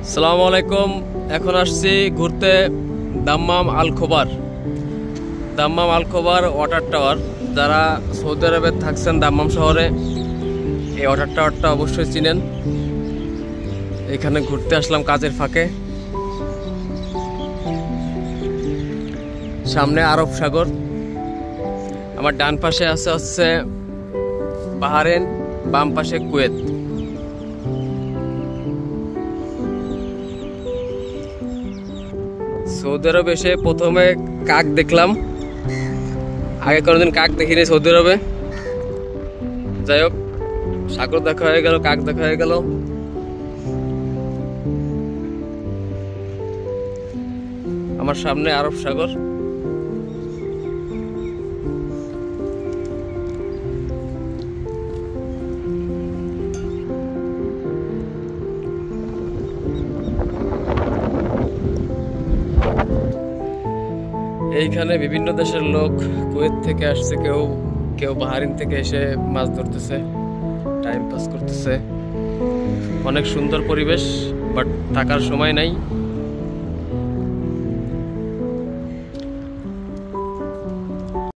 আসসালামু আলাইকুম। এখন আসছি ঘুরতে দাম্মাম আল খোবার। দাম্মাম আল খোবার ওয়াটার টাওয়ার। যারা সৌদি আরবে থাকছেন দাম্মাম শহরে, এই ওয়াটার টাওয়ারটা অবশ্যই চিনেন। এখানে ঘুরতে আসলাম কাজের ফাঁকে। সামনে আরব সাগর, আমার ডান পাশে হচ্ছে বাহরাইন, বাম পাশে কুয়েত। সৌদি আরবে এসে প্রথমে কাক দেখলাম, আগে কোনোদিন কাক দেখিনি সৌদি আরবে। যাই হোক, সাগর দেখা হয়ে গেল, কাক দেখা হয়ে গেল। আমার সামনে আরব সাগর। এইখানে বিভিন্ন দেশের লোক, কুয়েত থেকে আসছে, কেউ কেউ বাহরাইন থেকে এসে মাছ ধরতেছে, টাইম পাস করতেছে। অনেক সুন্দর পরিবেশ, বাট থাকার সময় নাই।